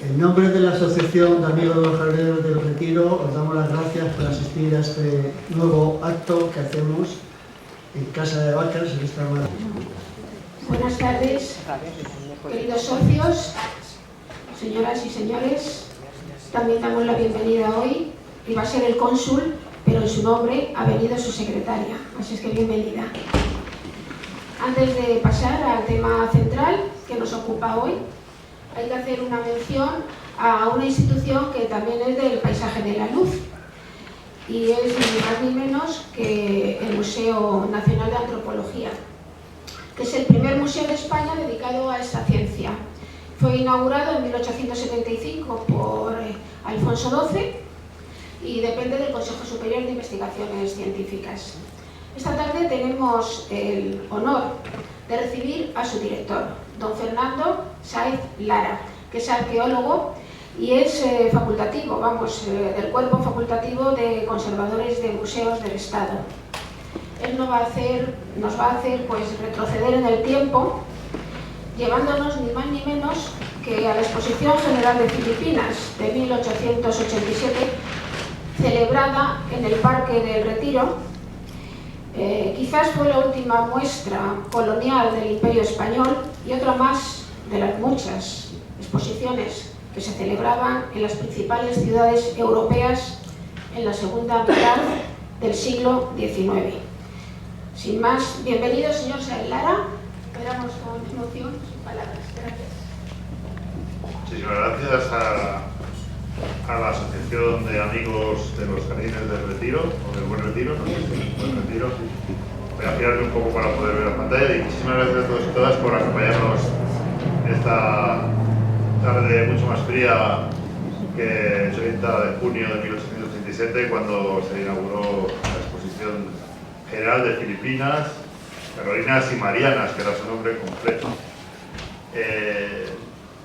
En nombre de la Asociación de Amigos de los Jardineros del Retiro, os damos las gracias por asistir a este nuevo acto que hacemos en Casa de Vacas, en esta mañana. Buenas tardes, queridos socios, señoras y señores. También damos la bienvenida hoy, y va a ser el cónsul, pero en su nombre ha venido su secretaria, así es que bienvenida. Antes de pasar al tema central que nos ocupa hoy, hay que hacer una mención a una institución que también es del paisaje de la luz, y es ni más ni menos que el Museo Nacional de Antropología, que es el primer museo de España dedicado a esta ciencia. Fue inaugurado en 1875 por Alfonso XII y depende del Consejo Superior de Investigaciones Científicas. Esta tarde tenemos el honor de recibir a su director, don Fernando Sáez Lara, que es arqueólogo y es facultativo, del cuerpo facultativo de conservadores de museos del Estado. Él nos va a hacer pues, retroceder en el tiempo, llevándonos ni más ni menos que a la Exposición General de Filipinas de 1887, celebrada en el Parque del Retiro. Quizás fue la última muestra colonial del Imperio Español y otra más de las muchas exposiciones que se celebraban en las principales ciudades europeas en la segunda mitad del siglo XIX. Sin más, bienvenido, señor Sáez Lara. Esperamos con emoción sus palabras. Gracias. Muchísimas gracias a la Asociación de Amigos de los Jardines del Retiro, o del Buen Retiro, no sé si es el Buen Retiro. Voy a girarme un poco para poder ver la pantalla y muchísimas gracias a todos y todas por acompañarnos esta tarde mucho más fría que el 30 de junio de 1837, cuando se inauguró la Exposición General de Filipinas, Carolinas y Marianas, que era su nombre completo.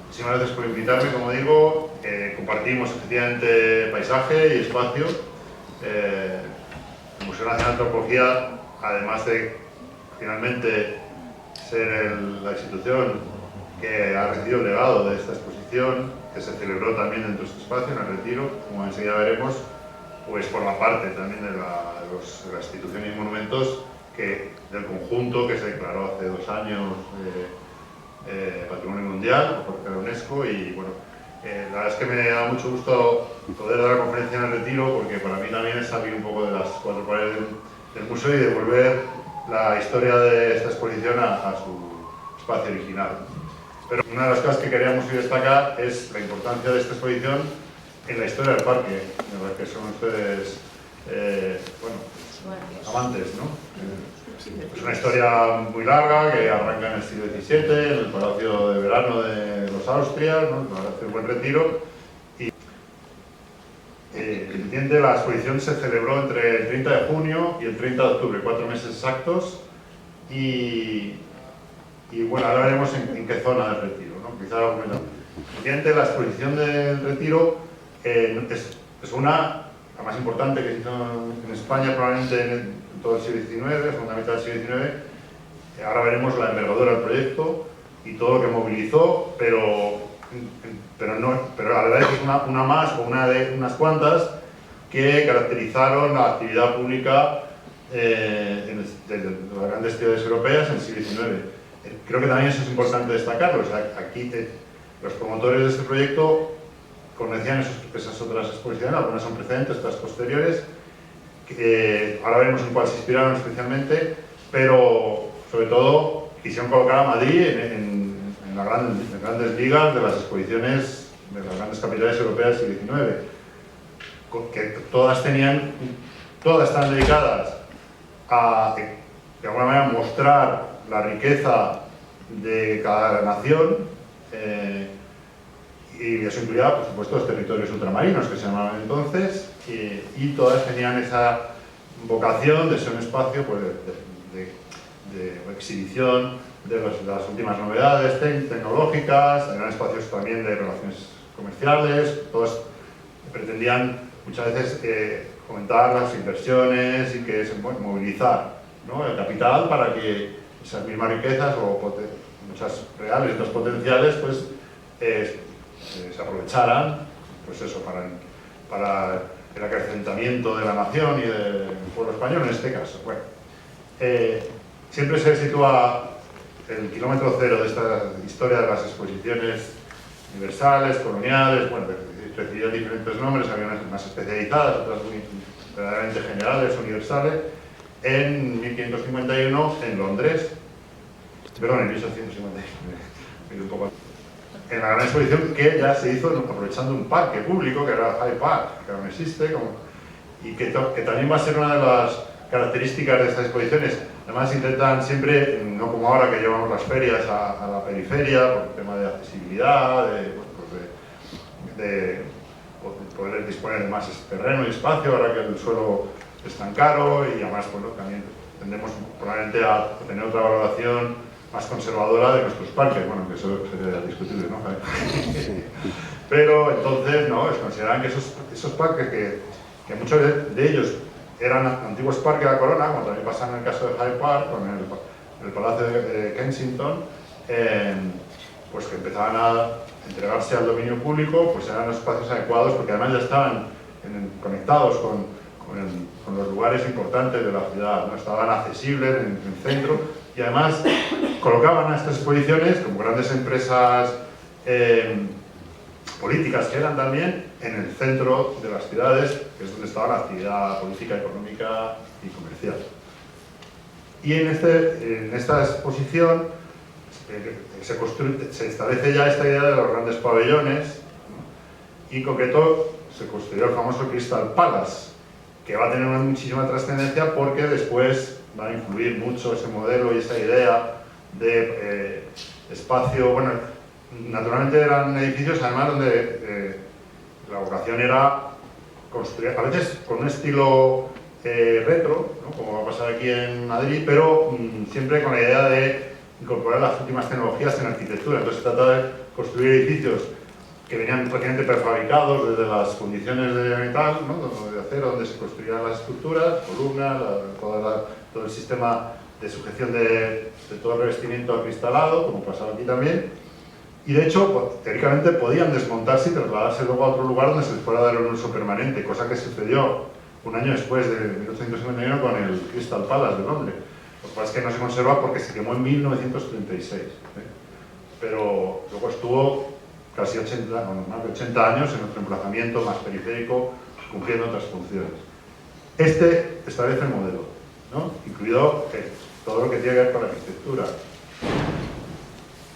Muchísimas gracias por invitarme, como digo. Compartimos efectivamente paisaje y espacio. El Museo Nacional de Antropología, además de finalmente ser la institución que ha recibido el legado de esta exposición, que se celebró también dentro de este espacio, en el Retiro, como enseguida veremos, pues forma parte también de las instituciones y monumentos del conjunto que se declaró hace 2 años Patrimonio Mundial por la UNESCO. Y bueno, la verdad es que me da mucho gusto poder dar la conferencia en el Retiro, porque para mí también es salir un poco de las 4 paredes del museo y devolver la historia de esta exposición a su espacio original. Pero una de las cosas que queríamos hoy destacar es la importancia de esta exposición en la historia del parque, de la que son ustedes amantes, ¿no? Es una historia muy larga que arranca en el siglo XVII, en el Palacio de Verano de los Austrias, ¿no? El Palacio del Buen Retiro. Y la exposición se celebró entre el 30 de junio y el 30 de octubre, 4 meses exactos. Y bueno, ahora veremos en qué zona del Retiro, ¿no? Quizá la exposición del Retiro es la más importante que se hizo en España, probablemente en todo el siglo XIX, segunda mitad del siglo XIX. Ahora veremos la envergadura del proyecto y todo lo que movilizó, pero la verdad es que es una más o una de unas cuantas que caracterizaron la actividad pública de las grandes ciudades europeas en el siglo XIX. Creo que también eso es importante destacarlo. O sea, aquí los promotores de este proyecto conocían esas otras exposiciones, algunas son precedentes, otras posteriores. Ahora veremos en cuál se inspiraron especialmente, pero sobre todo quisieron colocar a Madrid en las grandes ligas de las exposiciones de las grandes capitales europeas del siglo XIX, que todas están dedicadas a, de alguna manera, mostrar la riqueza de cada nación, y eso incluía, por supuesto, los territorios ultramarinos que se llamaban entonces, y todas tenían esa vocación de ser un espacio pues, de exhibición de las últimas novedades tecnológicas, eran espacios también de relaciones comerciales. Todas pretendían muchas veces fomentar las inversiones y movilizar, ¿no?, el capital para que esas mismas riquezas, o muchas reales y otras potenciales, pues se aprovecharan, pues eso, para el acrecentamiento de la nación y del pueblo español en este caso. Bueno, siempre se sitúa el kilómetro cero de esta historia de las exposiciones universales, coloniales, bueno, recibían diferentes nombres, había unas más especializadas, otras muy verdaderamente generales, universales, en 1551 en Londres, perdón, en 1851, en la gran exposición que ya se hizo aprovechando un parque público, que era Hyde Park, que aún existe, y que también va a ser una de las características de estas exposiciones. Además intentan siempre, no como ahora que llevamos las ferias a la periferia, por el tema de accesibilidad, de poder disponer de más terreno y espacio, ahora que el suelo es tan caro, y además bueno, también tendemos probablemente a tener otra valoración más conservadora de nuestros parques, bueno, que eso sería discutible, ¿no? Pero entonces, no, consideran que esos parques, que muchos de ellos eran antiguos parques de la corona, como también pasa en el caso de Hyde Park, con el Palacio de Kensington, pues que empezaban a entregarse al dominio público, pues eran los espacios adecuados, porque además ya estaban conectados con los lugares importantes de la ciudad, ¿no? Estaban accesibles en el centro, y además colocaban a estas exposiciones como grandes empresas políticas que eran también en el centro de las ciudades, que es donde estaba la actividad política, económica y comercial. Y en esta exposición se establece ya esta idea de los grandes pabellones, ¿no? Y en concreto se construyó el famoso Crystal Palace, que va a tener muchísima trascendencia porque después va a influir mucho ese modelo y esa idea de espacio. Bueno, naturalmente eran edificios además donde la vocación era construir, a veces con un estilo retro, ¿no? Como va a pasar aquí en Madrid, pero siempre con la idea de incorporar las últimas tecnologías en arquitectura. Entonces se trata de construir edificios que venían prácticamente prefabricados desde las condiciones de metal, ¿no? De acero, donde se construían las estructuras, columnas, todo el sistema de sujeción de todo el revestimiento acristalado, como pasaba aquí también. Y de hecho, pues, teóricamente podían desmontarse y trasladarse luego a otro lugar donde se les fuera a dar un uso permanente, cosa que sucedió un año después de 1851 con el Crystal Palace de Londres. Lo que pasa es que no se conserva porque se quemó en 1936, pero luego estuvo casi 80, más de 80 años en otro emplazamiento más periférico, cumpliendo otras funciones. Este establece el modelo, ¿no? Incluido todo lo que tiene que ver con la arquitectura.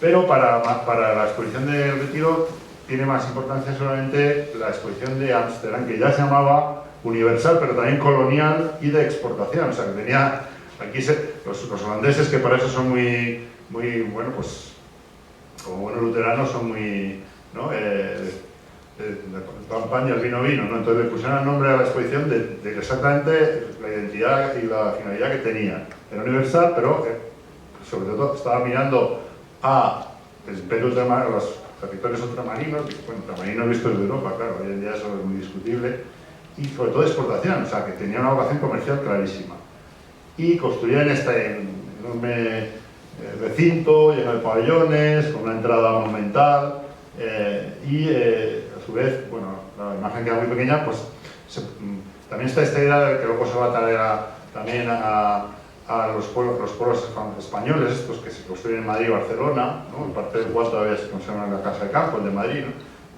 Pero para la exposición del Retiro tiene más importancia solamente la exposición de Ámsterdam, que ya se llamaba universal, pero también colonial y de exportación. O sea, que tenía aquí los holandeses, que para eso son muy bueno, pues como buenos luteranos son muy, ¿no? Campaña, el vino, ¿no? Entonces le pusieron el nombre a la exposición de exactamente la identidad y la finalidad que tenía. Era universal, pero sobre todo estaba mirando a el imperio ultramar, los territorios ultramarinos, bueno, ultramarinos vistos desde Europa, claro, hoy en día eso es muy discutible, y sobre todo exportación, o sea, que tenía una vocación comercial clarísima. Y construían este enorme recinto lleno de pabellones, con una entrada monumental, y a su vez, bueno, la imagen queda muy pequeña, pues también está esta idea de que luego se va a traer también a los pueblos españoles, estos que se construyen en Madrid y Barcelona, ¿no? En parte del cual todavía se conserva en la Casa de Campo, el de Madrid, ¿no?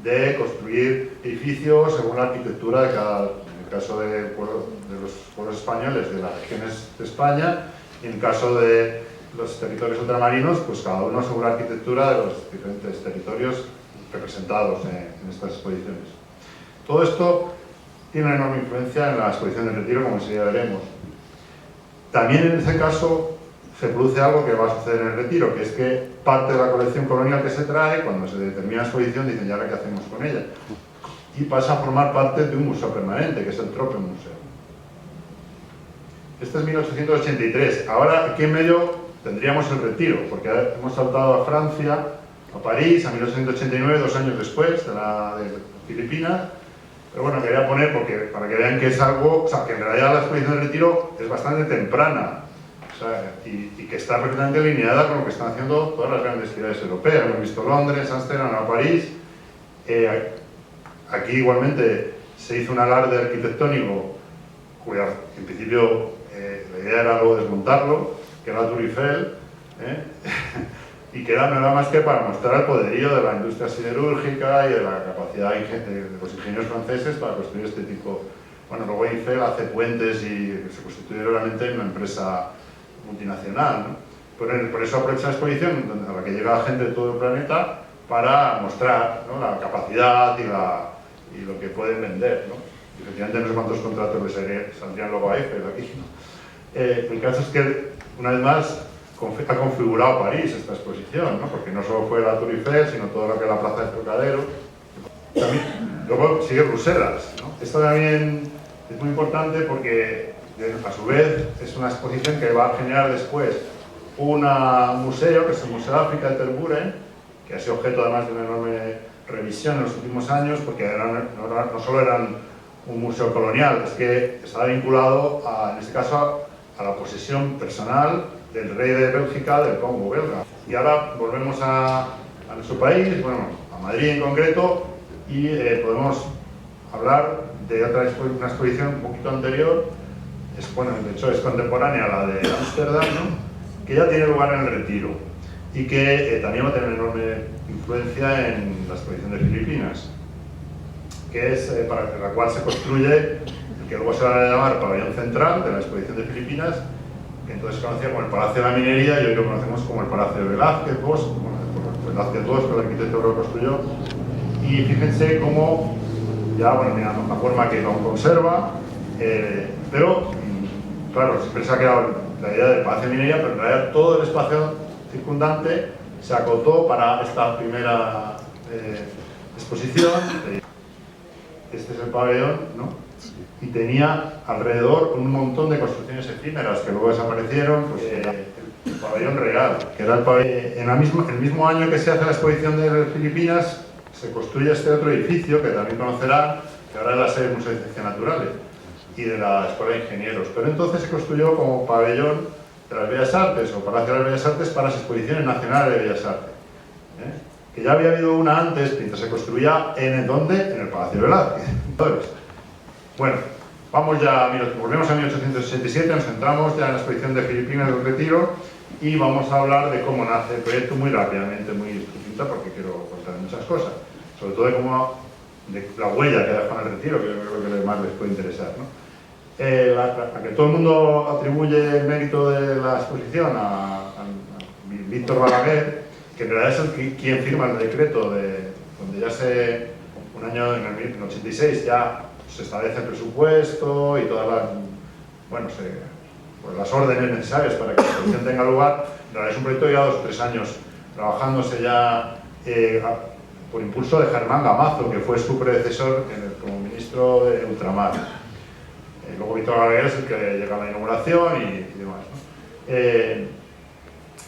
De construir edificios según la arquitectura de cada, en el caso de los pueblos españoles de las regiones de España, y en el caso de los territorios ultramarinos, pues cada uno según la arquitectura de los diferentes territorios representados en estas exposiciones. Todo esto tiene una enorme influencia en la exposición del Retiro, como enseguida veremos. También en ese caso se produce algo que va a suceder en el Retiro, que es que parte de la colección colonial que se trae, cuando se determina la exposición, dicen, ¿y ahora qué hacemos con ella? Y pasa a formar parte de un museo permanente, que es el Tropenmuseum. Este es 1883. Ahora, aquí en medio tendríamos el Retiro, porque hemos saltado a Francia, a París, a 1889, 2 años después de Filipinas. Pero bueno, quería poner para que vean que es algo, o sea, que en realidad la exposición del Retiro es bastante temprana, o sea, y que está perfectamente alineada con lo que están haciendo todas las grandes ciudades europeas. Hemos visto Londres, Ámsterdam, París, Aquí igualmente se hizo un alarde arquitectónico cuya en principio la idea era luego desmontarlo, que era la Tour Eiffel, y que no era más que para mostrar el poderío de la industria siderúrgica y de la capacidad de los ingenieros franceses para construir este tipo. Bueno, luego Eiffel hace puentes y se constituye realmente en una empresa multinacional, ¿no? Por eso aprovecha la exposición a la que llega gente de todo el planeta para mostrar, ¿no?, la capacidad y lo que pueden vender, ¿no? Y efectivamente no sé cuántos contratos les saldrían luego a Eiffel aquí, ¿no? El caso es que, una vez más, ha configurado París esta exposición, ¿no? Porque no solo fue la Tour Eiffel, sino todo lo que es la Plaza del Trocadero. También, luego sigue Bruselas, ¿no? Esto también es muy importante porque, a su vez, es una exposición que va a generar después un museo, que es el Museo de África de Tervuren, que ha sido objeto además de una enorme revisión en los últimos años, porque no solo eran un museo colonial, es que estaba vinculado, en este caso, a la posesión personal del rey de Bélgica, del Congo belga. Y ahora volvemos a nuestro país, bueno, a Madrid en concreto, y podemos hablar de una exposición un poquito anterior, bueno, de hecho es contemporánea a la de Ámsterdam, ¿no?, que ya tiene lugar en el Retiro y que también va a tener enorme influencia en la exposición de Filipinas, que es para la cual se construye el que luego se va a llamar Pabellón Central de la exposición de Filipinas, que entonces se conocía como el Palacio de la Minería y hoy lo conocemos como el Palacio de Velázquez Bosch, Velázquez Bosch, que el arquitecto que lo construyó. Y fíjense cómo, ya, bueno, mira, la forma que aún conserva, pero, claro, siempre se ha quedado la idea del Palacio de Minería, pero en realidad todo el espacio circundante se acotó para esta primera exposición. Este es el pabellón, ¿no? Y tenía alrededor un montón de construcciones efímeras que luego desaparecieron, pues el pabellón real, que era el pabellón. En el mismo año que se hace la exposición de Filipinas, se construye este otro edificio, que también conocerán, que ahora es la sede del Museo de Ciencias Naturales y de la Escuela de Ingenieros, pero entonces se construyó como pabellón de las Bellas Artes o Palacio de las Bellas Artes para las exposiciones nacionales de Bellas Artes, que ya había habido una antes, mientras se construía en el Palacio de Velázquez. Entonces, bueno, volvemos a 1867, nos centramos ya en la exposición de Filipinas del Retiro y vamos a hablar de cómo nace el proyecto muy rápidamente, muy sucinta, porque quiero contar muchas cosas, sobre todo de la huella que deja en el Retiro, que yo creo que más les puede interesar, ¿no? La que todo el mundo atribuye el mérito de la exposición a Víctor Balaguer, que en realidad es quien firma el decreto donde ya un año en el 86 ya se establece el presupuesto y todas las órdenes necesarias para que la exposición tenga lugar. En realidad es un proyecto ya 2 o 3 años trabajándose ya por impulso de Germán Gamazo, que fue su predecesor como ministro de Ultramar. Luego Víctor Balaguer es el que llega a la inauguración y demás, ¿no?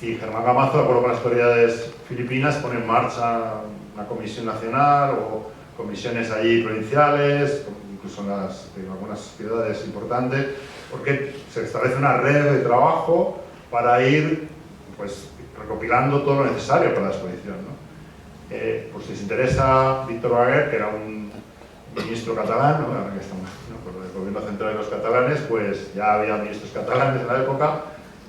Y Germán Gamazo, de acuerdo con las autoridades filipinas, pone en marcha una comisión nacional o comisiones allí provinciales, incluso en algunas ciudades importantes, porque se establece una red de trabajo para ir, pues, recopilando todo lo necesario para la exposición, ¿no? Por si les interesa, Víctor Balaguer, que era un ministro catalán, ¿no?, ahora que estamos, ¿no?, por el gobierno central de los catalanes, pues ya había ministros catalanes en la época,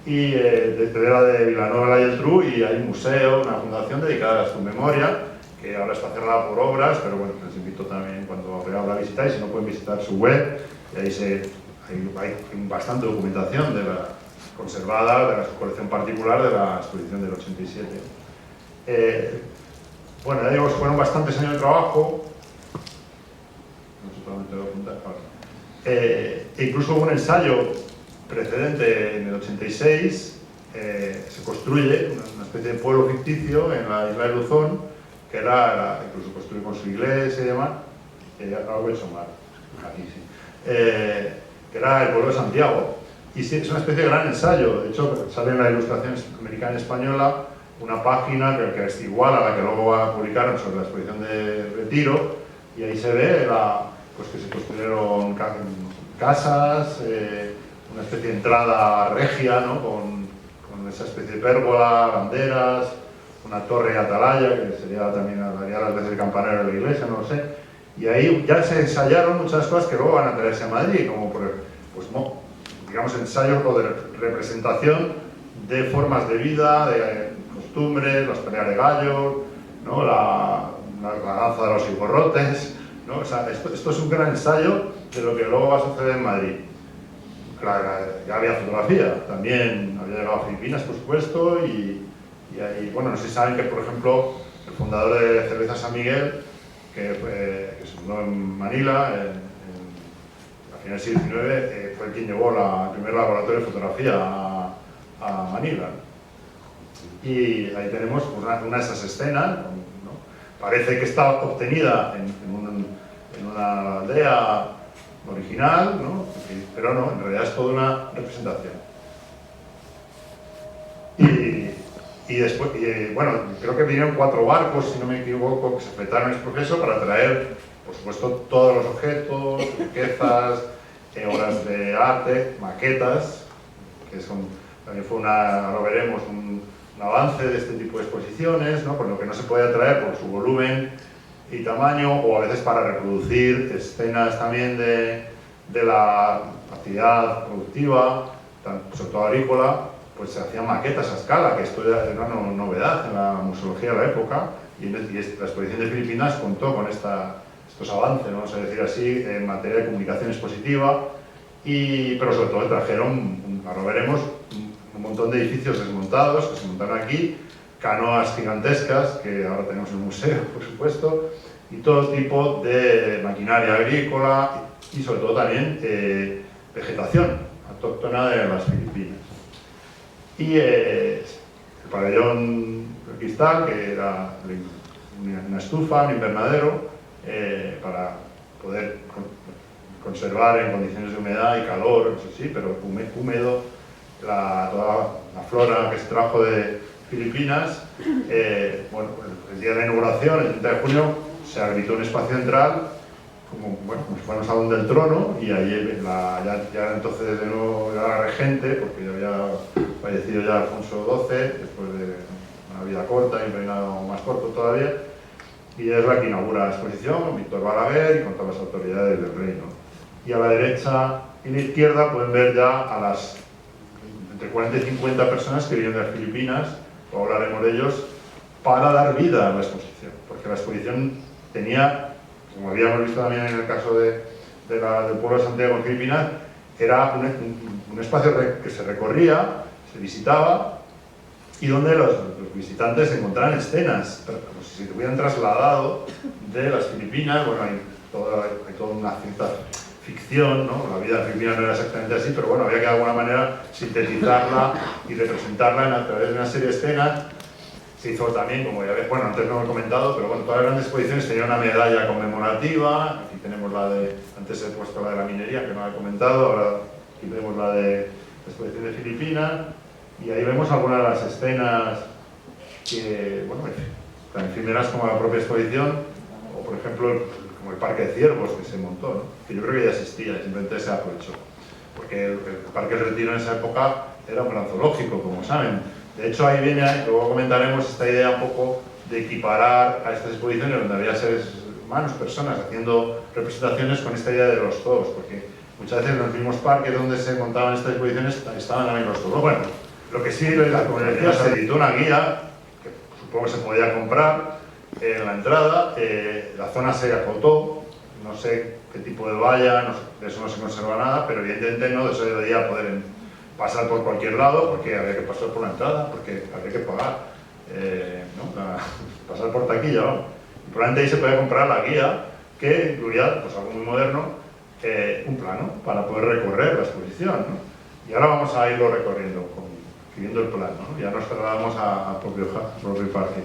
y era de Vilanova y Geltrú, y hay un museo, una fundación dedicada a su memoria, que ahora está cerrada por obras, pero bueno, les invito también cuando la visitáis, si no pueden visitar su web, y ahí hay bastante documentación conservada de la colección particular de la exposición del 87. Bueno, ya digo, fueron bastantes años de trabajo, no sé totalmente lo apuntar, incluso hubo un ensayo precedente en el 86, se construye una especie de pueblo ficticio en la isla de Luzón, que incluso construye con su iglesia y demás, algo hecho mal, aquí sí, que era el pueblo de Santiago. Y sí, es una especie de gran ensayo. De hecho, sale en la Ilustración Americana y Española una página que es igual a la que luego publicaron sobre la exposición de Retiro, y ahí se ve pues que se construyeron casas, una especie de entrada regia, ¿no?, con esa especie de pérgola, banderas, una torre atalaya, que sería también daría las veces el campanario de la iglesia, no lo sé. Y ahí ya se ensayaron muchas cosas que luego van a traerse a Madrid, como pues, digamos ensayos o de representación de formas de vida, de costumbres, las peleas de gallos, ¿no? la danza de los higorrotes, ¿no? O sea, esto es un gran ensayo de lo que luego va a suceder en Madrid. Claro, ya había fotografía, también había llegado a Filipinas, por supuesto, y ahí, bueno, no sé si saben que, por ejemplo, el fundador de Cerveza San Miguel, que se fundó en Manila, a finales del siglo XIX, fue quien llevó el primer laboratorio de fotografía a Manila. Y ahí tenemos una de esas escenas, ¿no? Parece que está obtenida en una aldea original, ¿no? Pero no, en realidad es toda una representación. Y después, bueno, creo que vinieron 4 barcos, si no me equivoco, que se fletaron en este proceso para traer, por supuesto, todos los objetos, riquezas, obras de arte, maquetas, que también fue ahora veremos, un avance de este tipo de exposiciones, ¿no? Por lo que no se podía traer por su volumen y tamaño, o a veces para reproducir escenas también de la actividad productiva, sobre todo agrícola, pues se hacían maquetas a escala, que esto era una novedad en la museología de la época, y la exposición de Filipinas contó con estos avances, ¿no? Vamos a decir así, en materia de comunicación expositiva, pero sobre todo trajeron, ahora veremos, un montón de edificios desmontados que se montaron aquí, canoas gigantescas, que ahora tenemos en el museo, por supuesto, y todo tipo de maquinaria agrícola y sobre todo también vegetación autóctona de las Filipinas. Y el pabellón cristal, que era una estufa, un invernadero, para poder conservar en condiciones de humedad y calor, eso sí, pero húmedo, toda la flora que se trajo de Filipinas. Bueno, el día de la inauguración, el 30 de junio, se habilitó un espacio central como si fuera un salón del trono, y ahí ya entonces de nuevo era la regente, porque ya había fallecido ya Alfonso XII, después de una vida corta y un reinado más corto todavía, y es la que inaugura la exposición con Víctor Balaguer y con todas las autoridades del reino. Y a la derecha y la izquierda pueden ver ya a las entre 40 y 50 personas que vienen de las Filipinas, o hablaremos de ellos, para dar vida a la exposición, porque la exposición tenía, como habíamos visto también en el caso del pueblo de Santiago en Filipinas, era un espacio que se recorría, se visitaba, y donde los visitantes encontraran escenas, como si se hubieran trasladado de las Filipinas. Bueno, hay toda una cierta ficción, ¿no? La vida de Filipinas no era exactamente así, pero bueno, había que de alguna manera sintetizarla y representarla a través de una serie de escenas. Se hizo también, como ya ves, bueno, antes no lo he comentado, pero bueno, todas las grandes exposiciones tenían una medalla conmemorativa. Aquí tenemos antes he puesto la de la minería, que no la he comentado, ahora aquí vemos la de la exposición de Filipinas, y ahí vemos algunas de las escenas que, bueno, tan efímeras como la propia exposición, o por ejemplo, como el Parque de Ciervos que se montó, ¿no? Que yo creo que ya existía, simplemente se aprovechó. Porque el Parque del Retiro en esa época era un gran zoológico, como saben. De hecho, ahí viene, luego comentaremos esta idea un poco de equiparar a estas exposiciones donde había seres humanos, personas, haciendo representaciones con esta idea de los zoos, porque muchas veces en los mismos parques donde se montaban estas exposiciones estaban también los zoos. Bueno, lo que sí, como decía, se editó una guía, que supongo que se podía comprar en la entrada, la zona se acotó, no sé qué tipo de valla, no sé, de eso no se conserva nada, pero evidentemente no, de eso debería poder pasar por cualquier lado, porque había que pasar por la entrada, porque había que pagar, ¿no? Pasar por taquilla, ¿no? Y probablemente ahí se podía comprar la guía, que incluía, pues algo muy moderno, un plano para poder recorrer la exposición, ¿no? Y ahora vamos a irlo recorriendo, siguiendo el plano, ¿no? Ya nos trasladamos al propio parque.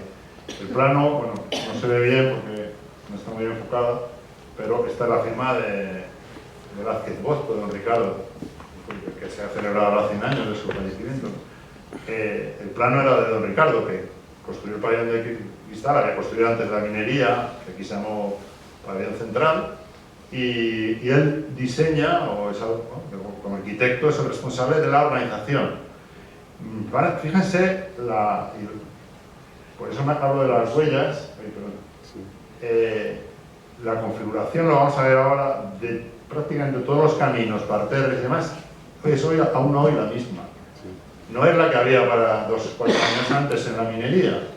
El plano, bueno, no se ve bien porque no está muy enfocada, pero esta es la firma de Velázquez Bosco, de don Ricardo, que se ha celebrado ahora 100 años de su fallecimiento. El plano era de don Ricardo, que construyó el pabellón de cristal, había construido antes la minería, que aquí se llamó pabellón central, y él diseña, o es algo, ¿no? Como arquitecto es el responsable de la organización. Fíjense por eso me hablo de las huellas. La configuración, lo vamos a ver ahora, de prácticamente todos los caminos, parterres y demás, es hoy, aún hoy la misma. No es la que había para 2 o 4 años antes en la minería.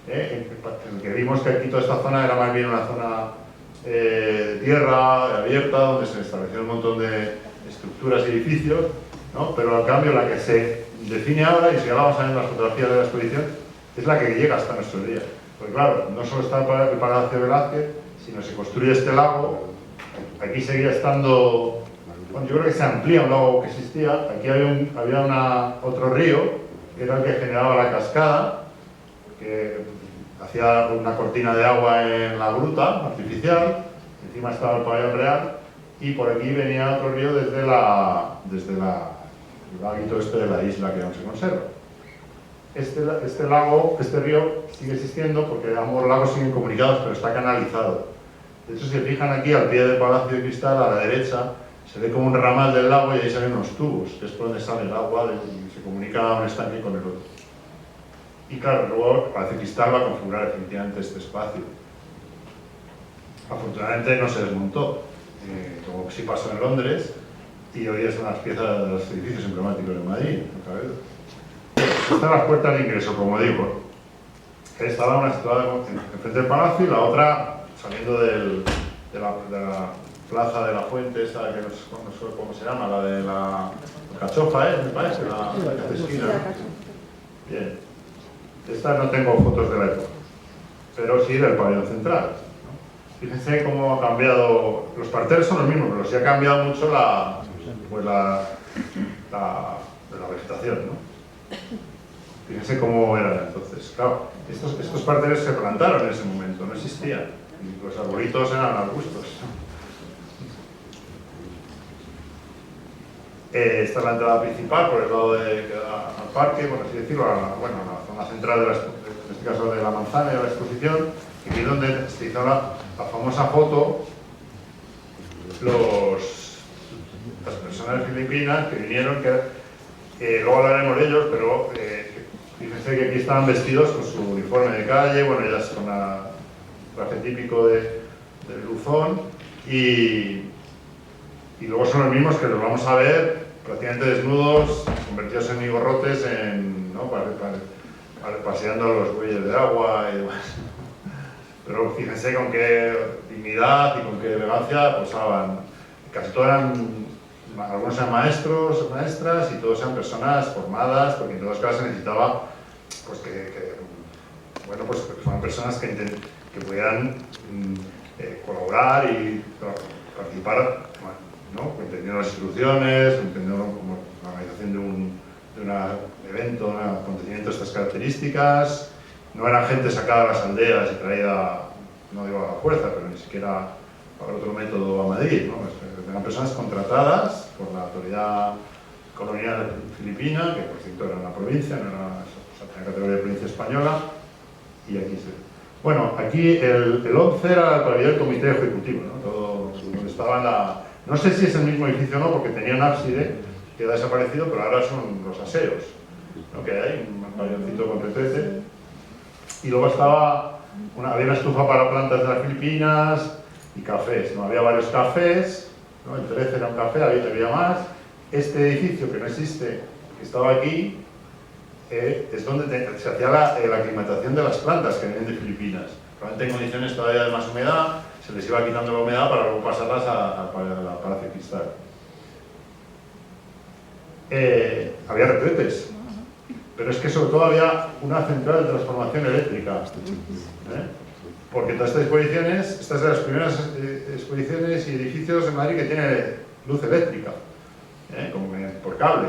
En que vimos que aquí toda esta zona era más bien una zona de tierra abierta, donde se establecieron un montón de estructuras y edificios, ¿no? Pero al cambio la que se define ahora, y si ahora vamos a ver en las fotografías de la exposición, es la que llega hasta nuestros días. Porque claro, no solo está el Palacio Velázquez, sino se construye este lago. Aquí seguía estando, bueno, yo creo que se amplía un lago que existía. Aquí había otro río, que era el que generaba la cascada, que hacía una cortina de agua en la gruta artificial. Encima estaba el pabellón real, y por aquí venía otro río desde el laguito este de la isla que aún se conserva. Este río sigue existiendo porque ambos lagos siguen comunicados, pero está canalizado. De hecho, si se fijan aquí al pie del Palacio de Cristal, a la derecha, se ve como un ramal del lago y ahí salen unos tubos, que es por donde sale el agua y se comunica un estanque con el otro. Y claro, luego el Palacio de Cristal va a configurar definitivamente este espacio. Afortunadamente no se desmontó, como sí pasó en Londres, y hoy es una de las piezas de los edificios emblemáticos de Madrid. Estas son las puertas de ingreso, como digo. Estaba una situada enfrente del palacio y la otra saliendo de la plaza de la Fuente, esta que no sé cómo se llama, la de la Cachofa, me parece, la esquina. Bien. Esta no tengo fotos de la época, pero sí del pabellón central. Fíjense cómo ha cambiado, los parterres son los mismos, pero sí ha cambiado mucho la vegetación, ¿no? Fíjense cómo eran entonces. Claro, estos parterres se plantaron en ese momento, no existían. Y los arbolitos eran arbustos. Esta es la entrada principal, por el lado que da al parque, por así decirlo, a la zona central, en este caso de la manzana y de la exposición. Y aquí es donde se hizo la famosa foto, las personas de Filipinas que vinieron, luego hablaremos de ellos, pero fíjense que aquí estaban vestidos con su uniforme de calle, bueno, ellas con el traje típico del Luzón, y luego son los mismos que los vamos a ver prácticamente desnudos, convertidos en migorrotes, ¿no? Paseando los bueyes de agua y demás. Pero fíjense con qué dignidad y con qué elegancia posaban. Casi todos algunos eran maestros o maestras, y todos eran personas formadas, porque en todas las casas se necesitaba pues, que fueran personas que pudieran colaborar y participar, ¿no? Entendiendo las instrucciones, entendiendo como la organización de un evento, un acontecimiento de estas características. No eran gente sacada de las aldeas y traída, no digo a la fuerza, pero ni siquiera por otro método a Madrid, ¿no? Eran personas contratadas por la autoridad colonial filipina, que por cierto era una provincia, no era, o sea, tenía categoría de provincia española, y aquí se... Bueno, aquí el 11 era el pabellón del comité ejecutivo, ¿no? Todo donde estaba no sé si es el mismo edificio o no, porque tenía un ábside que ha desaparecido, pero ahora son los aseos, ¿no? Que hay un pabelloncito con retrete. Y luego había una estufa para plantas de las Filipinas y cafés, ¿no? Había varios cafés, ¿no? El 13 era un café, había más. Este edificio, que no existe, que estaba aquí, es donde se hacía la aclimatación de las plantas que vienen de Filipinas. Probablemente en condiciones todavía de más humedad, se les iba quitando la humedad para luego pasarlas a la Palacio de Cristal. Había retretes, pero es que sobre todo había una central de transformación eléctrica, porque todas estas exposiciones, estas de las primeras exposiciones y edificios en Madrid que tiene luz eléctrica, como por cable.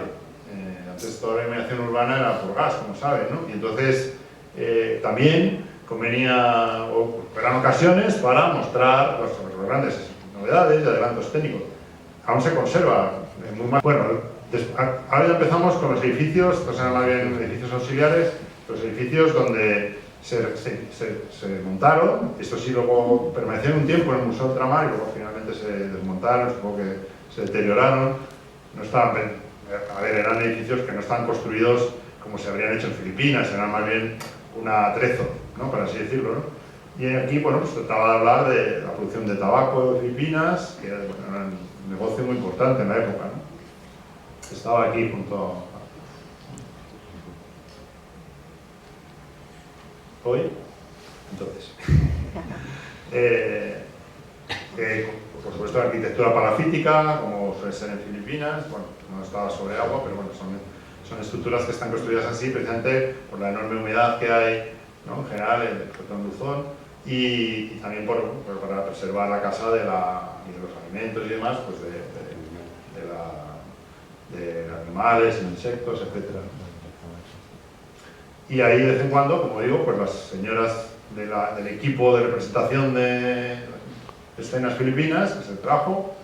Antes toda la iluminación urbana era por gas, como saben, ¿no? Y entonces también convenía, o eran ocasiones para mostrar las grandes novedades y adelantos técnicos. Aún se conserva muy mal. Bueno, ahora ya empezamos con los edificios, estos eran más bien edificios auxiliares, los edificios donde se montaron, estos sí luego permanecieron un tiempo en el Museo Ultramar y luego finalmente se desmontaron, supongo que se deterioraron. No estaban, eran edificios que no estaban construidos como se habrían hecho en Filipinas, eran más bien un atrezo, ¿no? Por así decirlo, ¿no? Y aquí, bueno, pues trataba de hablar de la producción de tabaco de Filipinas, que era un negocio muy importante en la época, ¿no? Estaba aquí junto a... Hoy, entonces... por supuesto, la arquitectura palafítica, como suele ser en Filipinas, bueno, no estaba sobre agua, pero bueno, son estructuras que están construidas así precisamente por la enorme humedad que hay, ¿no? En general en el Cantón Luzón, y también para preservar la casa de los alimentos y demás, pues de animales, insectos, etc. Y ahí de vez en cuando, como digo, pues las señoras del equipo de representación de escenas filipinas que se trajo,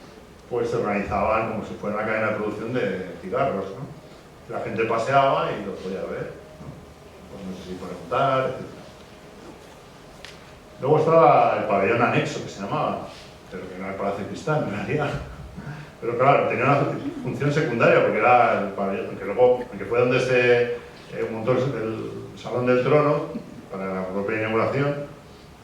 pues se organizaban como si fuera una cadena de producción de cigarros, ¿no? La gente paseaba y los podía ver, ¿no? Pues no sé si preguntar, etc. Luego estaba el pabellón anexo, que se llamaba, pero que no era el Palacio de Cristal, en realidad. Pero claro, tenía una función secundaria, porque era el pabellón, aunque fue donde se montó el Salón del Trono para la propia inauguración,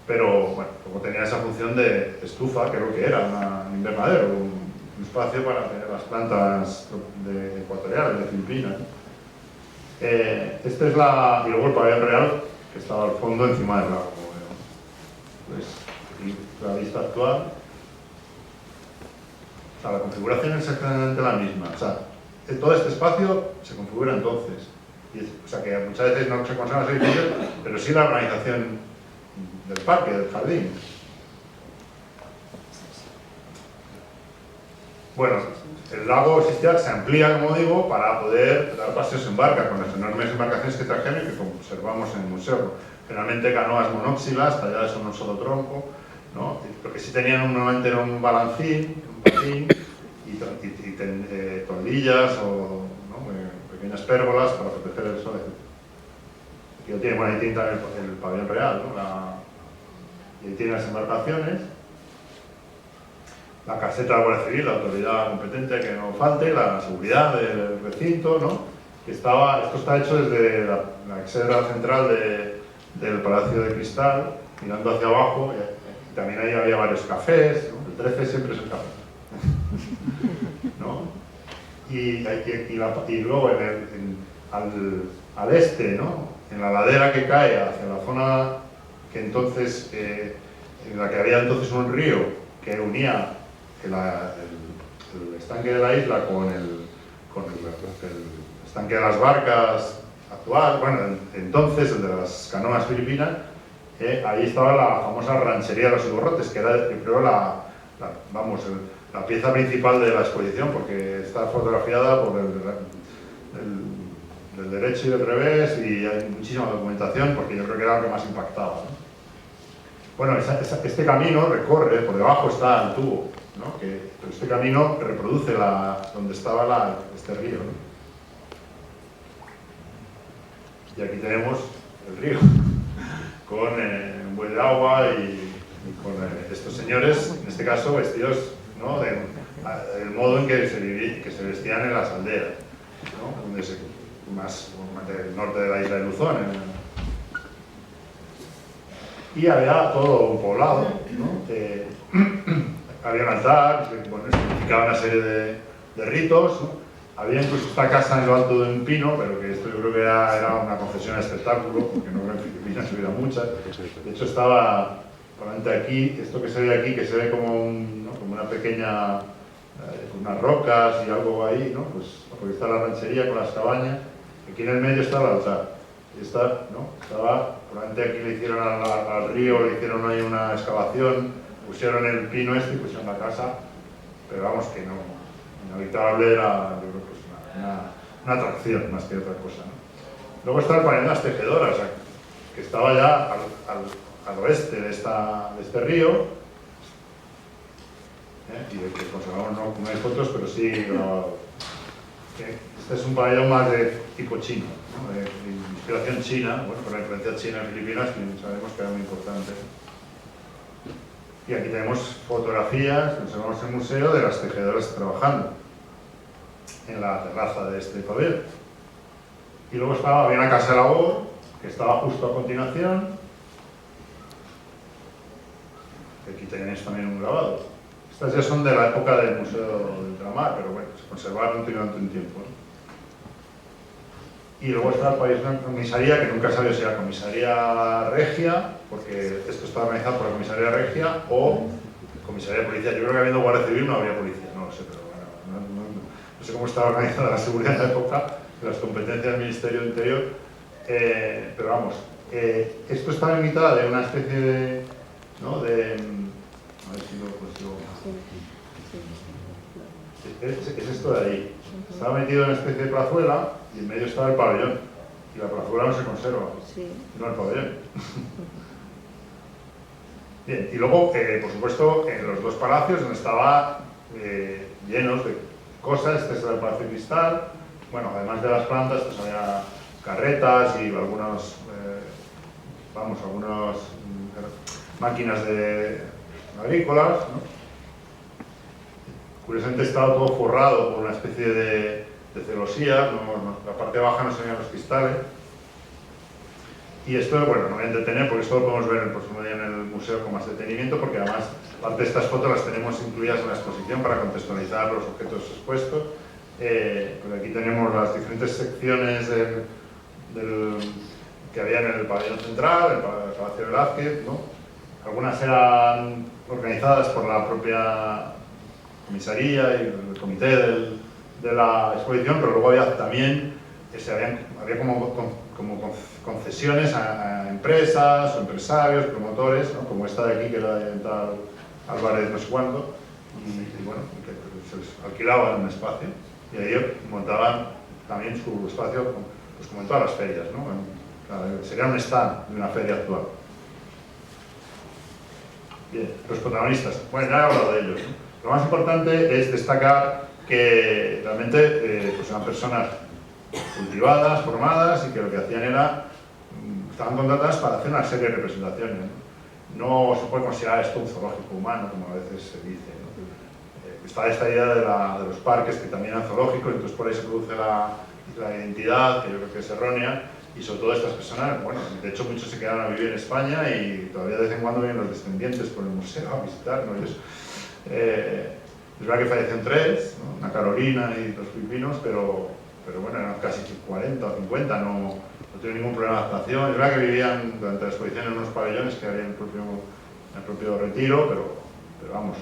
pero bueno, como tenía esa función de estufa, creo que era un invernadero, un espacio para tener las plantas ecuatoriales, de Filipinas. Esta es y luego el pabellón real, que estaba al fondo encima del lago. Pues, y la vista actual, o sea, la configuración es exactamente la misma. O sea, todo este espacio se configura entonces. O sea, que muchas veces no se conservan los edificios, pero sí la organización del parque, del jardín. Bueno, el lago Sistiac se amplía, como digo, para poder dar paseos en barca con las enormes embarcaciones que trajeron y que conservamos en el museo. Generalmente canoas monóxilas, talladas en un solo tronco, ¿no? Lo que sí tenían normalmente era un balancín, un patín y tondillas o, ¿no? Pequeñas pérgolas para proteger el sol, etc. Aquí lo tiene, bueno, ahí tiene también el pabellón real, ¿no? Y ahí tiene las embarcaciones. La caseta de la Guardia Civil, la autoridad competente que no falte, la seguridad del recinto, ¿no? Esto está hecho desde la exedra central del Palacio de Cristal, mirando hacia abajo, y también ahí había varios cafés, ¿no? El 13 siempre es el café, ¿no? Y luego al este, ¿no? En la ladera que cae hacia la zona que entonces, en la que había entonces un río que unía el estanque de la isla con el estanque de las barcas actual, bueno, entonces el de las canoas filipinas, ahí estaba la famosa ranchería de los Igorrotes, que era, yo creo, la pieza principal de la exposición, porque está fotografiada por del derecho y del revés, y hay muchísima documentación, porque yo creo que era lo que más impactaba, ¿no? Bueno, este camino recorre, por debajo está el tubo, ¿no? Este camino reproduce donde estaba este río, ¿no? Y aquí tenemos el río, con un buey de agua y con estos señores, en este caso vestidos, ¿no? del modo en que se vestían en las aldeas, ¿no? Más del norte de la isla de Luzón. Y había todo un poblado, ¿no? Había un altar, bueno, significaba una serie de ritos, ¿no? Había incluso esta casa en lo alto de un pino, pero que esto yo creo que era una concesión de espectáculo, porque no creo que en Filipinas hubiera muchas. De hecho estaba, probablemente aquí, esto que se ve aquí, que se ve como, ¿no? como una pequeña, unas rocas y algo ahí, ¿no? Pues porque está la ranchería con las cabañas, aquí en el medio está el altar. Y probablemente aquí le hicieron al río, le hicieron ahí una excavación, pusieron el pino y pusieron la casa, pero vamos que no, inhabitable, era, yo creo que es una atracción más que otra cosa, ¿no? Luego está el pabellón de las tejedoras, que estaba ya al oeste de este río, y de que conservamos no hay fotos, pero sí grabado. Este es un pabellón más de tipo chino, ¿no? de inspiración china, bueno, con la influencia china en Filipinas, que sabemos que era muy importante. Y aquí tenemos fotografías, conservamos en el museo, de las tejedoras trabajando en la terraza de este pabellón. Y luego había una casa de labor, que estaba justo a continuación. Aquí tenéis también un grabado. Estas ya son de la época del Museo del Ultramar, pero bueno, se conservaron durante un tiempo, ¿no? Y luego está el país de comisaría, que nunca sabía si era comisaría regia, porque esto está organizado por la comisaría regia, o comisaría de policía. Yo creo que habiendo guardia civil no habría policía, no lo sé, pero bueno, no sé cómo estaba organizada la seguridad en la época, las competencias del Ministerio del Interior, pero vamos, esto está limitado de una especie de, ¿no? A ver si lo consigo. Es esto de ahí. Estaba metido en una especie de plazuela y en medio estaba el pabellón. Y la plazuela no se conserva, no el pabellón. Bien, y luego, por supuesto, en los dos palacios donde estaba llenos de cosas. Este es el Palacio Cristal. Bueno, además de las plantas, pues había carretas y algunas máquinas agrícolas, ¿no? Curiosamente estaba todo forrado por una especie de celosía, la parte baja no se veían los cristales. Y esto, bueno, no voy a entretener porque esto lo podemos ver el próximo día en el museo con más detenimiento, porque además parte de estas fotos las tenemos incluidas en la exposición para contextualizar los objetos expuestos. Pues aquí tenemos las diferentes secciones que había en el pabellón central, el Palacio de Velázquez, ¿no? Algunas eran organizadas por la propia comisaría y el comité de la exposición, pero luego había también había como concesiones a empresas o empresarios, promotores, ¿no? Como esta de aquí, que era de tal Álvarez no sé cuánto, y bueno, que se les alquilaban un espacio y ahí montaban también su espacio, pues como en todas las ferias, ¿no? Sería un stand de una feria actual. Bien, los protagonistas. Bueno, ya he hablado de ellos, ¿no? Lo más importante es destacar que realmente pues eran personas cultivadas, formadas y que lo que hacían era, estaban contratadas para hacer una serie de representaciones, ¿no? No se puede considerar esto un zoológico humano, como a veces se dice, ¿no? Está esta idea de los parques que también eran zoológicos, entonces por ahí se produce la identidad, que yo creo que es errónea, y sobre todo estas personas, bueno, de hecho muchos se quedaron a vivir en España y todavía de vez en cuando vienen los descendientes por el museo a visitarnos. Es verdad que fallecieron 3, ¿no? Una Carolina y 2 filipinos, pero bueno, eran casi 40 o 50, no tuvieron ningún problema de adaptación. Es verdad que vivían durante la exposición en unos pabellones que había en el propio Retiro, pero vamos.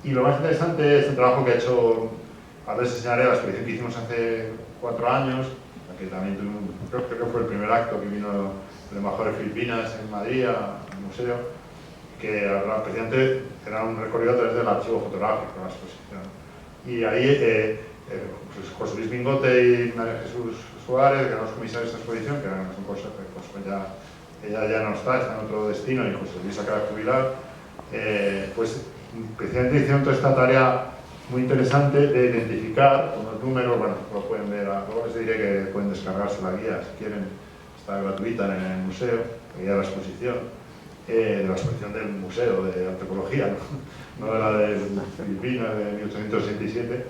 Y lo más interesante es el trabajo que ha hecho, ahora les enseñaré la exposición que hicimos hace 4 años, que también creo que fue el primer acto que vino el embajador de Filipinas en Madrid al museo, que precisamente era un recorrido a través del archivo fotográfico de la exposición. Y ahí pues José Luis Mingote y María Jesús Suárez, que eran los comisarios de esta exposición, que eran cosas que ella ya no está en otro destino y José Luis acaba de jubilar, pues precisamente hicieron toda esta tarea muy interesante de identificar unos números. Bueno, lo pueden ver, luego les diré que pueden descargarse la guía si quieren, está gratuita en el museo, la guía de la exposición del museo de antropología, no de la de Filipinas de 1867,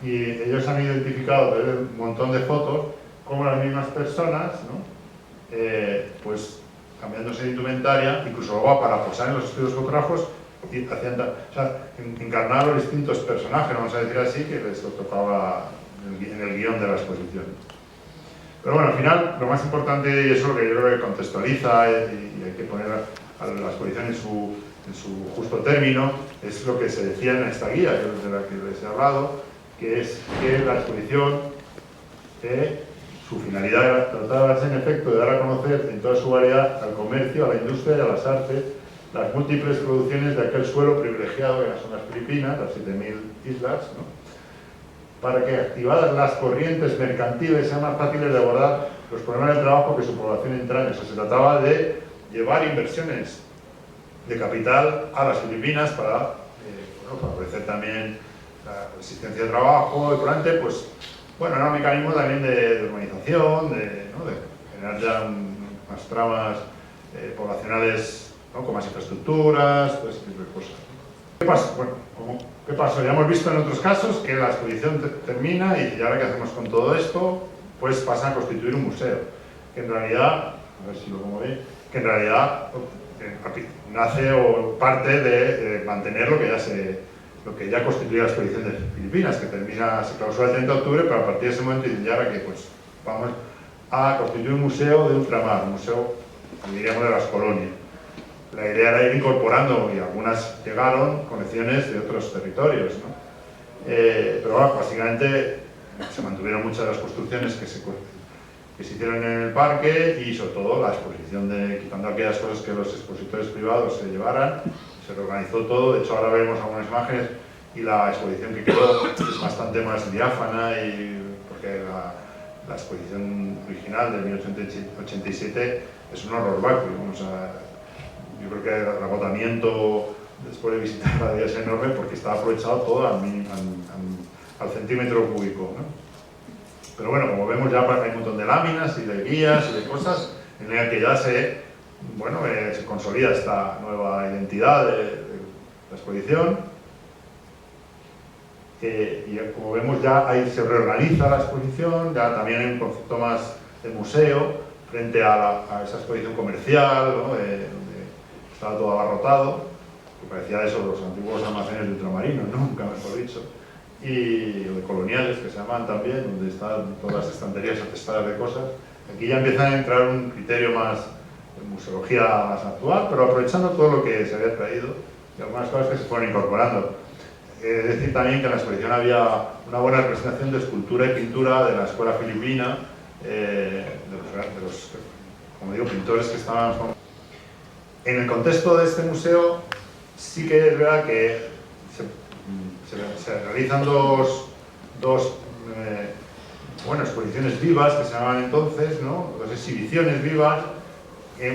y ellos han identificado a través de un montón de fotos cómo las mismas personas, ¿no? Pues cambiándose de indumentaria, incluso luego para posar en los estudios fotógrafos, encarnar los distintos personajes, vamos a decir así, que les tocaba en el guión de la exposición. Pero bueno, al final, lo más importante, y eso es lo que yo creo que contextualiza y hay que poner a la exposición en su justo término, es lo que se decía en esta guía, de la que les he hablado, que es que la exposición, su finalidad era tratar en efecto de dar a conocer en toda su variedad al comercio, a la industria y a las artes, las múltiples producciones de aquel suelo privilegiado que son las Filipinas, las 7.000 islas, ¿no? Para que activadas las corrientes mercantiles sean más fáciles de abordar los problemas de trabajo que su población entraña. O sea, se trataba de llevar inversiones de capital a las Filipinas para ofrecer también la existencia de trabajo y por delante, pues, bueno, era un mecanismo también de urbanización, de generar ya unas tramas poblacionales, ¿no? Con más infraestructuras, todo ese tipo de cosas. ¿Qué pasa? Bueno, ¿qué pasó? Ya hemos visto en otros casos que la exposición termina y ahora qué hacemos con todo esto, pues pasan a constituir un museo, que en realidad a ver si lo pongo bien, que en realidad nace o parte de mantener lo que ya constituía la exposición de Filipinas, que se clausura el 30 de octubre, pero a partir de ese momento dicen ya que pues vamos a constituir un museo de ultramar, un museo, diríamos, de las colonias. La idea era ir incorporando, y algunas llegaron, colecciones de otros territorios, ¿no? Pero bueno, básicamente se mantuvieron muchas de las construcciones que se hicieron en el parque, y sobre todo la exposición, quitando aquellas cosas que los expositores privados se llevaran, se reorganizó todo. De hecho, ahora vemos algunas imágenes y la exposición que quedó es bastante más diáfana, porque la exposición original de 1887 es un horror vacío. O sea, yo creo que el agotamiento después de visitarla debía ser enorme, porque estaba aprovechado todo al centímetro cúbico, ¿no? Pero bueno, como vemos, ya hay un montón de láminas y de guías y de cosas en las que ya se consolida esta nueva identidad de la exposición. Y como vemos, ya ahí se reorganiza la exposición, ya también hay un concepto más de museo frente a esa exposición comercial, ¿no? Donde estaba todo abarrotado, que parecía eso, los antiguos almacenes de ultramarinos, ¿no? Nunca mejor dicho, o de coloniales, que se llaman también, donde están todas las estanterías atestadas de cosas. Aquí ya empieza a entrar un criterio más de museología más actual, pero aprovechando todo lo que se había traído y algunas cosas que se fueron incorporando. Es decir también que en la exposición había una buena representación de escultura y pintura de la escuela filipina, de los, como digo, pintores que estaban. En el contexto de este museo sí que es verdad que se realizan dos exposiciones vivas, que se llamaban entonces, ¿no? Dos exhibiciones vivas,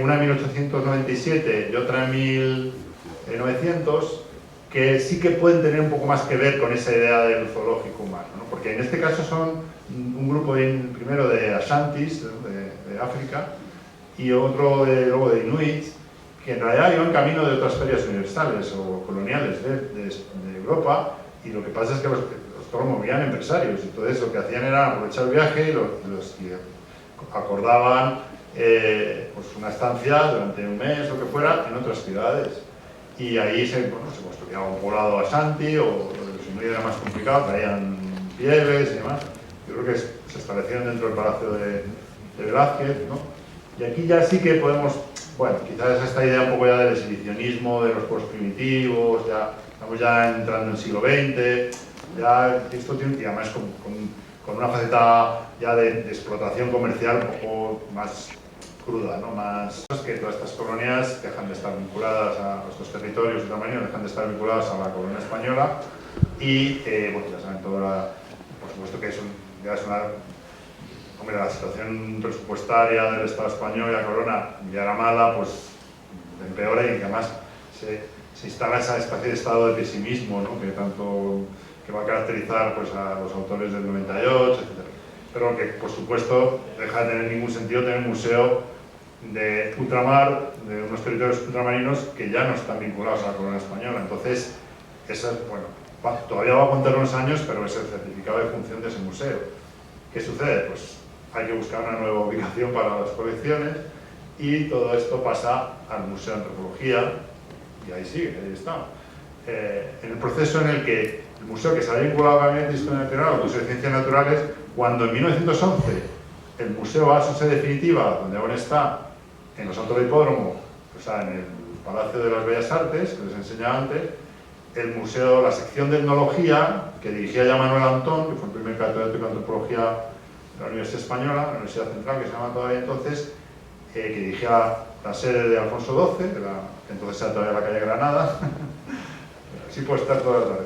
una en 1897 y otra en 1900, que sí que pueden tener un poco más que ver con esa idea del zoológico humano, ¿no? Porque en este caso son un grupo primero de Ashantis, ¿no? de África, y otro luego de Inuits, que en realidad iban camino de otras ferias universales o coloniales de Europa, y lo que pasa es que los movían empresarios, entonces lo que hacían era aprovechar el viaje y acordaban pues una estancia durante un mes, lo que fuera, en otras ciudades. Y ahí se construía un poblado Ashanti, o los Inuit era más complicado, traían pieles y demás. Yo creo que se establecieron dentro del Palacio de Velázquez, ¿no? Y aquí ya sí que podemos, bueno, quizás esta idea un poco ya del exhibicionismo, de los pueblos primitivos, ya estamos ya entrando en el siglo XX, ya esto tiene, y además con una faceta ya de explotación comercial un poco más cruda, ¿no? Más que todas estas colonias dejan de estar vinculadas a estos territorios de tamaño, dejan de estar vinculadas a la colonia española, y bueno, ya saben todo, por supuesto que ya es una... Hombre, la situación presupuestaria del Estado español y la corona ya era mala, pues empeora, y que además se instala esa especie de estado de pesimismo, ¿no? que va a caracterizar pues, a los autores del 98, etc. Pero que, por supuesto, deja de tener ningún sentido tener un museo de ultramar, de unos territorios ultramarinos que ya no están vinculados a la corona española. Entonces, todavía va a contar unos años, pero es el certificado de función de ese museo. ¿Qué sucede? Pues hay que buscar una nueva ubicación para las colecciones, y todo esto pasa al Museo de Antropología, y ahí sigue, ahí está. En el proceso en el que el museo, que se había vinculado al Gabinete de Historia Natural, al Museo de Ciencias Naturales, cuando en 1911 el museo va a su sede definitiva, donde ahora está, en los Altos del Hipódromo, o sea, en el Palacio de las Bellas Artes, que les enseñaba antes, el museo, la sección de etnología, que dirigía ya Manuel Antón, que fue el primer catedrático de antropología de la Universidad Española, la Universidad Central, que se llama todavía entonces, que dirigía la sede de Alfonso XII, que entonces era todavía la calle Granada, así puede estar toda la tarde,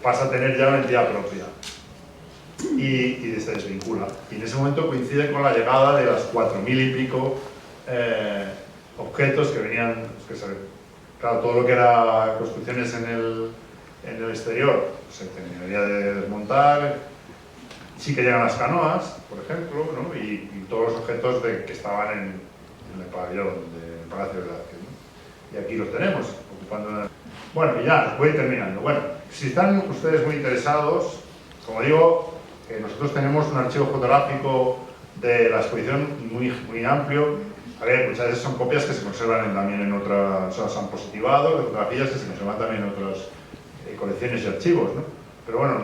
pasa a tener ya una entidad propia, y se desvincula. Y en ese momento coincide con la llegada de las 4.000 y pico objetos que venían, claro, todo lo que era construcciones en el exterior se terminaría de desmontar. Sí que llegan las canoas, por ejemplo, ¿no? y todos los objetos que estaban en el pabellón del Palacio de Velázquez, ¿no? Y aquí los tenemos, ocupando... Bueno, y ya, voy terminando. Bueno, si están ustedes muy interesados, como digo, nosotros tenemos un archivo fotográfico de la exposición muy amplio. A ver, muchas veces son copias que se conservan también en otras, o sea, se han positivado, de fotografías que se conservan también en otras colecciones y archivos, ¿no? Pero bueno,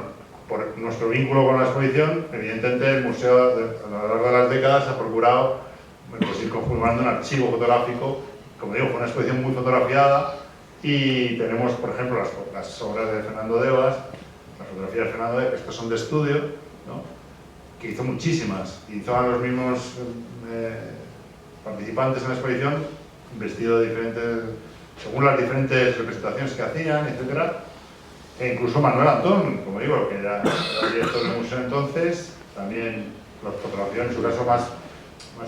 por nuestro vínculo con la exposición, evidentemente el museo a lo largo de las décadas ha procurado, bueno, pues ir conformando un archivo fotográfico. Como digo, fue una exposición muy fotografiada y tenemos, por ejemplo, las obras de Fernando Devas, las fotografías de Fernando Devas, estos son de estudio, ¿no? Que hizo muchísimas, hizo a los mismos participantes en la exposición vestidos de diferentes, según las diferentes representaciones que hacían, etcétera. E incluso Manuel Antón, como digo, que era director del museo entonces, también las fotografías en su caso más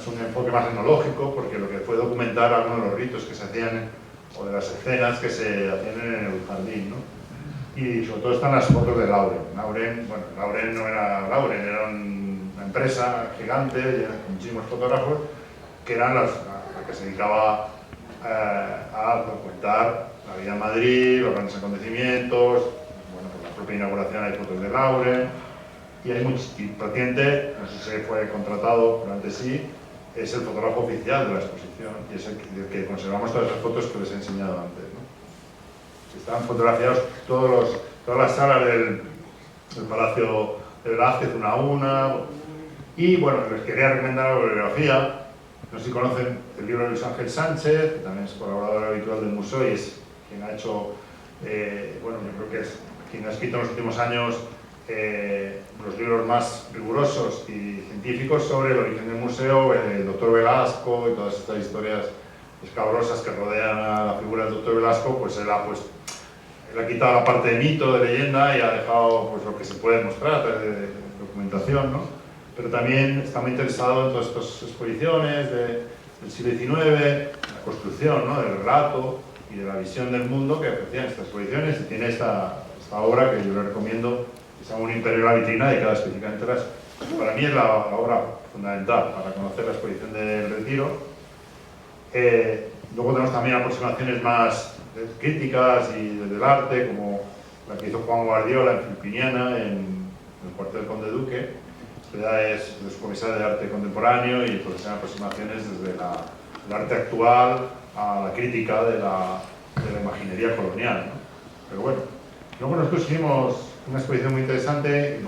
un enfoque más etnológico, porque lo que fue documentar algunos de los ritos que se hacían o de las escenas que se hacían en el jardín, ¿no? Y sobre todo están las fotos de Lauren. Bueno, Lauren no era Lauren, era una empresa gigante con muchísimos fotógrafos que eran la que se dedicaba a documentar la vida en Madrid, los grandes acontecimientos. Bueno, por la propia inauguración hay fotos de Lauren y hay prácticamente, no sé si fue contratado, pero antes sí, es el fotógrafo oficial de la exposición y es el que conservamos todas esas fotos que les he enseñado antes, ¿no? Están fotografiados todas las salas del Palacio de Velázquez, una a una. Y bueno, les quería recomendar la bibliografía. No sé si conocen el libro de Luis Ángel Sánchez, que también es colaborador habitual del museo y es quien ha hecho, bueno, yo creo que es quien ha escrito en los últimos años los libros más rigurosos y científicos sobre el origen del museo, el doctor Velasco y todas estas historias escabrosas que rodean a la figura del doctor Velasco. Pues él ha quitado la parte de mito, de leyenda, y ha dejado pues lo que se puede mostrar de documentación, ¿no? Pero también está muy interesado en todas estas exposiciones del siglo XIX, la construcción, ¿no?, del relato y de la visión del mundo que ofrecían estas exposiciones, y tiene esta obra que yo le recomiendo, que se llama Un imperio en la vitrina, dedicada específicamente a para mí es la obra fundamental para conocer la exposición del Retiro. Luego tenemos también aproximaciones más críticas y desde el arte, como la que hizo Juan Guardiola en Filipiniana, en el cuartel del Conde Duque. Esto ya es de su comisario de arte contemporáneo y pues son aproximaciones desde el arte actual a la crítica de la imaginería colonial, ¿no? Pero bueno, luego nosotros hicimos una exposición muy interesante en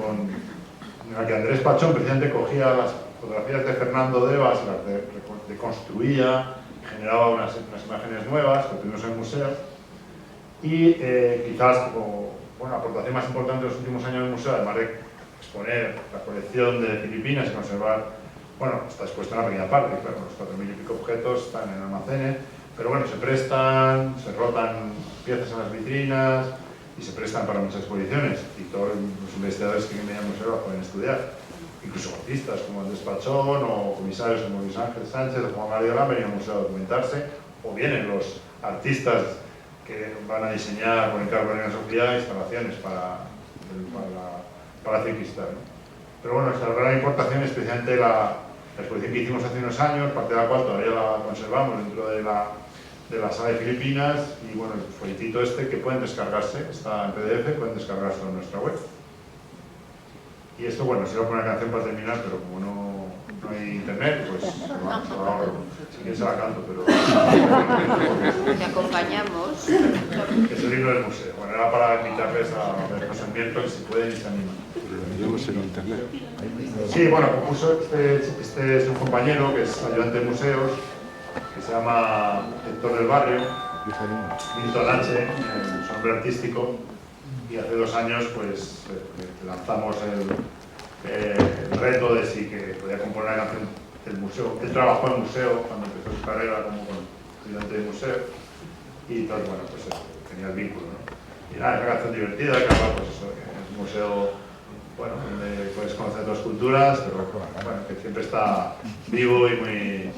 la que Andrés Pachón precisamente cogía las fotografías de Fernando Devas, las deconstruía, generaba unas imágenes nuevas que tuvimos en el museo, y quizás como aportación más importante de los últimos años del museo, además de exponer la colección de Filipinas y conservar, bueno, está expuesta en la pequeña parte, claro, los 4.000 y pico objetos están en almacenes, pero bueno, se prestan, se rotan piezas en las vitrinas y se prestan para muchas exposiciones, y todos los investigadores que vienen al museo las pueden estudiar, incluso artistas como Andrés Pachón o comisarios como Luis Ángel Sánchez o Juan Guardiola han venido al museo a documentarse, o vienen los artistas que van a diseñar con encargo de la Sofía instalaciones para Cristal, ¿no? Pero bueno, nuestra gran importación, especialmente la exposición que hicimos hace unos años, parte de la cual todavía la conservamos dentro de la sala de Filipinas, y bueno, el folletito este que pueden descargarse, está en PDF, pueden descargarse en nuestra web. Y esto, bueno, se iba a poner una canción para terminar, pero como no hay internet, pues ahora, si quieres se la canto, pero... Te acompañamos. Es el libro del museo. Bueno, era para invitarles a vernos el miércoles, si pueden y se animan. Tenemos en internet. Sí, bueno, compuso este es un compañero que es ayudante de museos, que se llama Héctor del Barrio, Milton H, su nombre artístico, y hace 2 años pues lanzamos el reto de si que podía componer la canción del museo. Él trabajó en el museo cuando empezó su carrera como ayudante de museo, y entonces, bueno, pues tenía el vínculo, ¿no? Y nada, es una canción divertida, que habla, pues eso, que es un museo, bueno, donde puedes conocer 2 culturas, pero bueno, que siempre está vivo y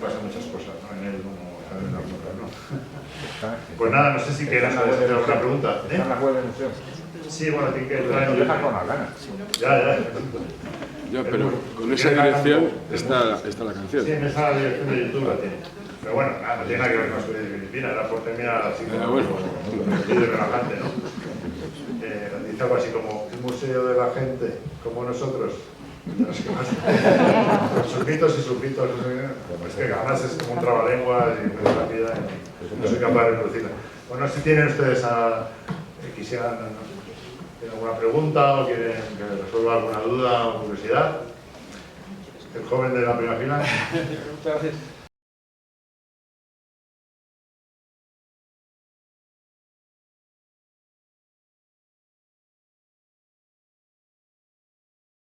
pasan muchas cosas, ¿no?, en él, como saben las notas, ¿no? Pues nada, no sé si quieres hacer alguna pregunta. ¿Está en la web del museo? Sí, bueno, tiene que entrar Lo en deja con las ganas. Ya. Ya, pero con esa dirección está la canción. Sí, en esa dirección de YouTube la tiene. Pero bueno, nada, no tiene nada que ver con la experiencia de Filipinas, era por terminar así como bueno. y relajante, ¿no? Dice algo así como: un museo de la gente como nosotros, Los subitos y subitos, no sé, es que además es como un trabalenguas y muy rápida y no soy capaz de reproducirla. Bueno, si tienen ustedes quisieran ¿tienen alguna pregunta o quieren que resuelva alguna duda o curiosidad. El joven de la primera fila. Muchas gracias.